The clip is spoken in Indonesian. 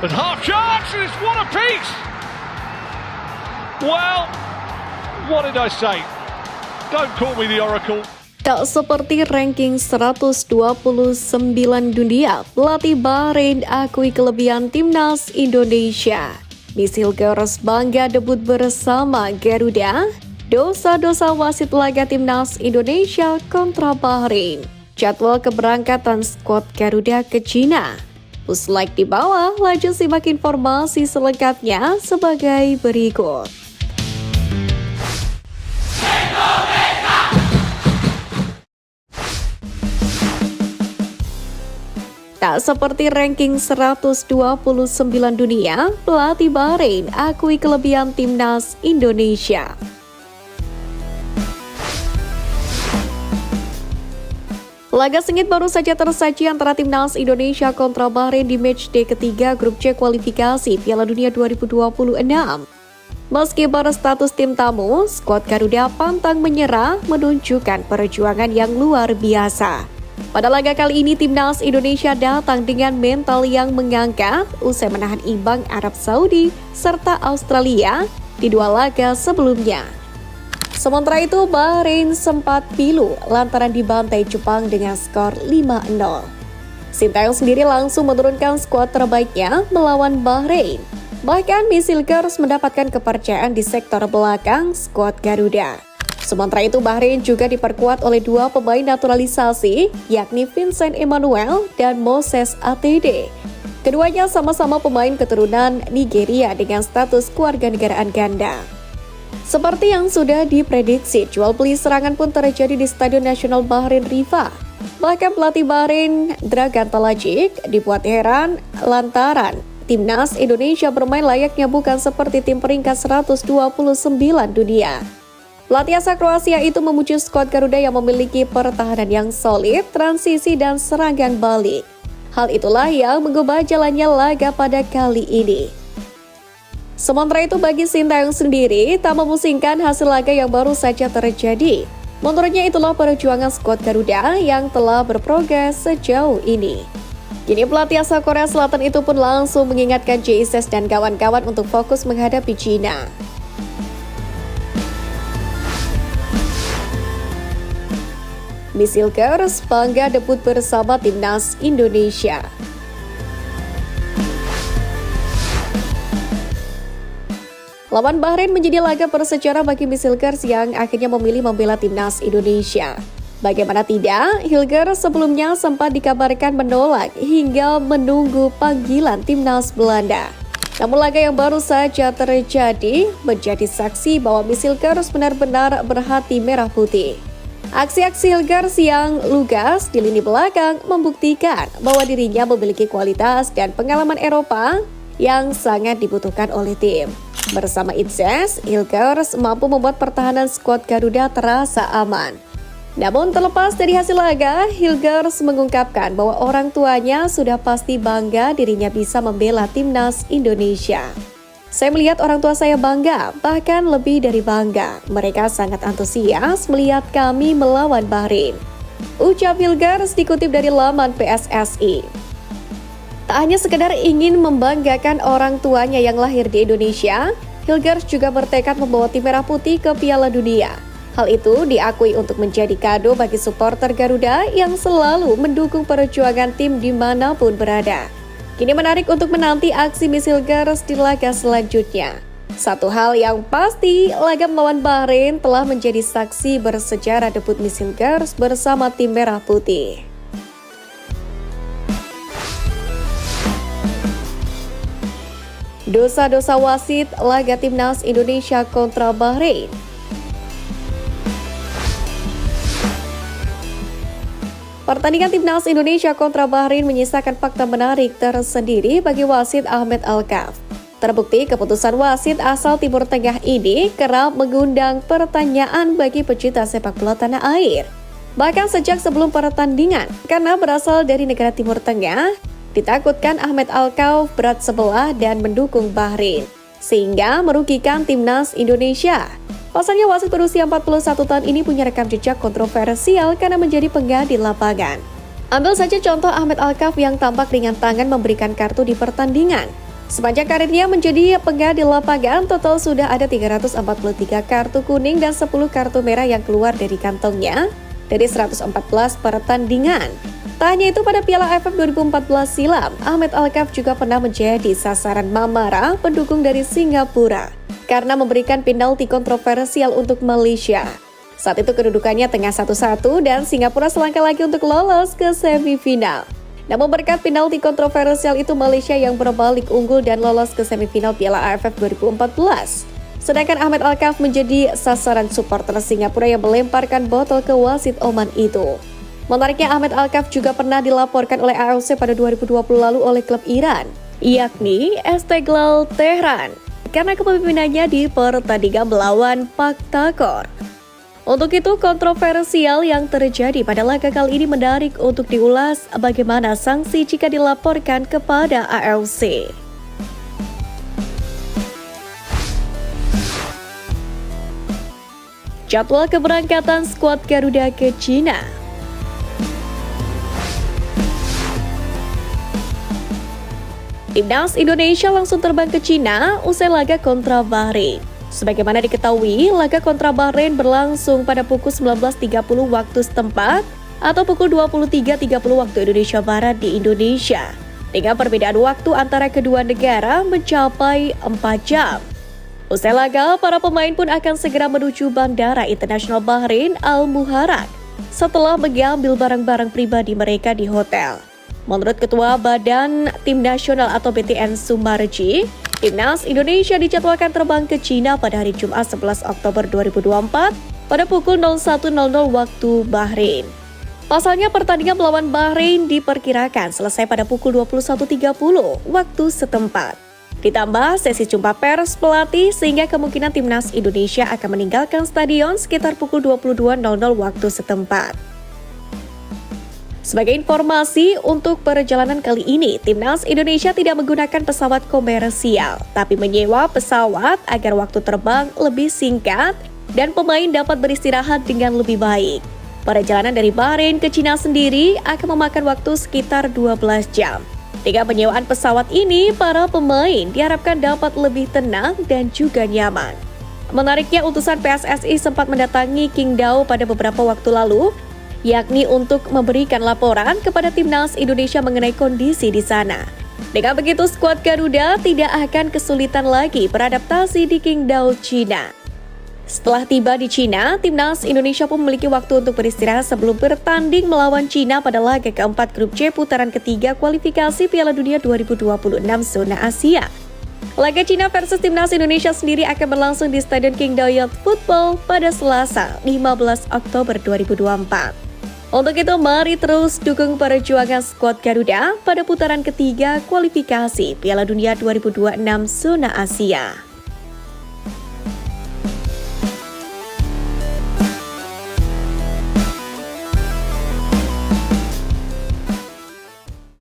And half chances, what a piece! Well, what did I say? Don't call me the Oracle. Tak seperti ranking 129 dunia, pelatih Bahrain akui kelebihan timnas Indonesia. Miss Hilgers bangga debut bersama Garuda. Dosa-dosa wasit laga timnas Indonesia kontra Bahrain. Jadwal keberangkatan skuad Garuda ke Cina. Like di bawah, lanjut simak informasi selengkapnya sebagai berikut. Tak seperti ranking 129 dunia, pelatih Bahrain akui kelebihan timnas Indonesia. Laga sengit baru saja tersaji antara timnas Indonesia kontra Bahrain di matchday ketiga grup C kualifikasi Piala Dunia 2026. Meski berstatus tim tamu, skuad Garuda pantang menyerah menunjukkan perjuangan yang luar biasa. Pada laga kali ini, timnas Indonesia datang dengan mental yang mengangkat usai menahan imbang Arab Saudi serta Australia di dua laga sebelumnya. Sementara itu, Bahrain sempat pilu lantaran dibantai Jepang dengan skor 5-0. Sintayong sendiri langsung menurunkan skuad terbaiknya melawan Bahrain. Bahkan Miss Hilgers mendapatkan kepercayaan di sektor belakang skuad Garuda. Sementara itu, Bahrain juga diperkuat oleh dua pemain naturalisasi, yakni Vincent Emmanuel dan Moses ATD. Keduanya sama-sama pemain keturunan Nigeria dengan status kewarganegaraan ganda. Seperti yang sudah diprediksi, jual beli serangan pun terjadi di Stadion Nasional Bahrain Rifa. Bahkan pelatih Bahrain, Dragan Talajic, dibuat heran lantaran timnas Indonesia bermain layaknya bukan seperti tim peringkat 129 dunia. Pelatih asal Kroasia itu memuji skuad Garuda yang memiliki pertahanan yang solid, transisi dan serangan balik. Hal itulah yang mengubah jalannya laga pada kali ini. Sementara itu, bagi Sintayong sendiri tak memusingkan hasil laga yang baru saja terjadi. Menurutnya itulah perjuangan skuad Garuda yang telah berprogres sejauh ini. Kini pelatih asal Korea Selatan itu pun langsung mengingatkan Jesus dan kawan-kawan untuk fokus menghadapi Cina. Miss Hilgers bangga debut bersama timnas Indonesia. Lawan Bahrain menjadi laga bersejarah bagi Miss Hilgers yang akhirnya memilih membela timnas Indonesia. Bagaimana tidak, Hilgers sebelumnya sempat dikabarkan menolak hingga menunggu panggilan timnas Belanda. Namun laga yang baru saja terjadi menjadi saksi bahwa Miss Hilgers benar-benar berhati merah putih. Aksi-aksi Hilgers yang lugas di lini belakang membuktikan bahwa dirinya memiliki kualitas dan pengalaman Eropa yang sangat dibutuhkan oleh tim. Bersama Itzes, Hilgers mampu membuat pertahanan skuad Garuda terasa aman. Namun terlepas dari hasil laga, Hilgers mengungkapkan bahwa orang tuanya sudah pasti bangga dirinya bisa membela timnas Indonesia. Saya melihat orang tua saya bangga, bahkan lebih dari bangga. Mereka sangat antusias melihat kami melawan Bahrain. Ucap Hilgers dikutip dari laman PSSI. Tak hanya sekedar ingin membanggakan orang tuanya yang lahir di Indonesia, Hilgers juga bertekad membawa tim merah putih ke Piala Dunia. Hal itu diakui untuk menjadi kado bagi supporter Garuda yang selalu mendukung perjuangan tim dimanapun berada. Kini menarik untuk menanti aksi Miss Hilgers di laga selanjutnya. Satu hal yang pasti, laga melawan Bahrain telah menjadi saksi bersejarah debut Miss Hilgers bersama tim merah putih. Dosa-dosa wasit laga timnas Indonesia kontra Bahrain. Pertandingan timnas Indonesia kontra Bahrain menyisakan fakta menarik tersendiri bagi wasit Ahmed Alkaf. Terbukti keputusan wasit asal Timur Tengah ini kerap mengundang pertanyaan bagi pecinta sepak bola tanah air. Bahkan sejak sebelum pertandingan, karena berasal dari negara Timur Tengah, ditakutkan Ahmed Alkaf berat sebelah dan mendukung Bahrain, sehingga merugikan timnas Indonesia. Pasalnya wasit berusia 41 tahun ini punya rekam jejak kontroversial karena menjadi penggadil lapangan. Ambil saja contoh Ahmed Alkaf yang tampak ringan tangan memberikan kartu di pertandingan. Sepanjang karirnya menjadi pengganti lapangan, total sudah ada 343 kartu kuning dan 10 kartu merah yang keluar dari kantongnya dari 114 pertandingan. Tak hanya itu, pada Piala AFF 2014 silam, Ahmed Alkaf juga pernah menjadi sasaran marah pendukung dari Singapura karena memberikan penalti kontroversial untuk Malaysia. Saat itu kedudukannya tengah 1-1 dan Singapura selangkah lagi untuk lolos ke semifinal. Namun berkat penalti kontroversial itu, Malaysia yang berbalik unggul dan lolos ke semifinal Piala AFF 2014. Sedangkan Ahmed Alkaf menjadi sasaran supporter Singapura yang melemparkan botol ke wasit Oman itu. Menariknya, Ahmed Alkaf juga pernah dilaporkan oleh AFC pada 2020 lalu oleh klub Iran, yakni Esteghlal Tehran, karena kepemimpinannya di pertandingan melawan Pakhtakor. Untuk itu, kontroversial yang terjadi pada laga kali ini menarik untuk diulas bagaimana sanksi jika dilaporkan kepada AFC. Jadwal keberangkatan skuad Garuda ke Cina. Timnas Indonesia langsung terbang ke Cina usai laga kontra Bahrain. Sebagaimana diketahui, laga kontra Bahrain berlangsung pada pukul 19.30 waktu setempat atau pukul 23.30 waktu Indonesia Barat di Indonesia, dengan perbedaan waktu antara kedua negara mencapai 4 jam. Usai laga, para pemain pun akan segera menuju Bandara Internasional Bahrain Al Muharraq setelah mengambil barang-barang pribadi mereka di hotel. Menurut Ketua Badan Tim Nasional atau BTN Sumarji, Timnas Indonesia dijadwalkan terbang ke Cina pada hari Jumat 11 Oktober 2024 pada pukul 01.00 waktu Bahrain. Pasalnya, pertandingan melawan Bahrain diperkirakan selesai pada pukul 21.30 waktu setempat. Ditambah sesi jumpa pers pelatih sehingga kemungkinan Timnas Indonesia akan meninggalkan stadion sekitar pukul 22.00 waktu setempat. Sebagai informasi, untuk perjalanan kali ini, Timnas Indonesia tidak menggunakan pesawat komersial, tapi menyewa pesawat agar waktu terbang lebih singkat dan pemain dapat beristirahat dengan lebih baik. Perjalanan dari Bahrain ke Cina sendiri akan memakan waktu sekitar 12 jam. Dengan penyewaan pesawat ini, para pemain diharapkan dapat lebih tenang dan juga nyaman. Menariknya, utusan PSSI sempat mendatangi Qingdao pada beberapa waktu lalu, yakni untuk memberikan laporan kepada Timnas Indonesia mengenai kondisi di sana. Dengan begitu, skuad Garuda tidak akan kesulitan lagi beradaptasi di Qingdao, Cina. Setelah tiba di Cina, Timnas Indonesia pun memiliki waktu untuk beristirahat sebelum bertanding melawan Cina pada laga keempat grup C putaran ketiga kualifikasi Piala Dunia 2026 zona Asia. Laga Cina versus Timnas Indonesia sendiri akan berlangsung di Stadion Qingdao Youth Football pada Selasa 15 Oktober 2024. Untuk itu, mari terus dukung perjuangan skuad Garuda pada putaran ketiga kualifikasi Piala Dunia 2026 zona Asia.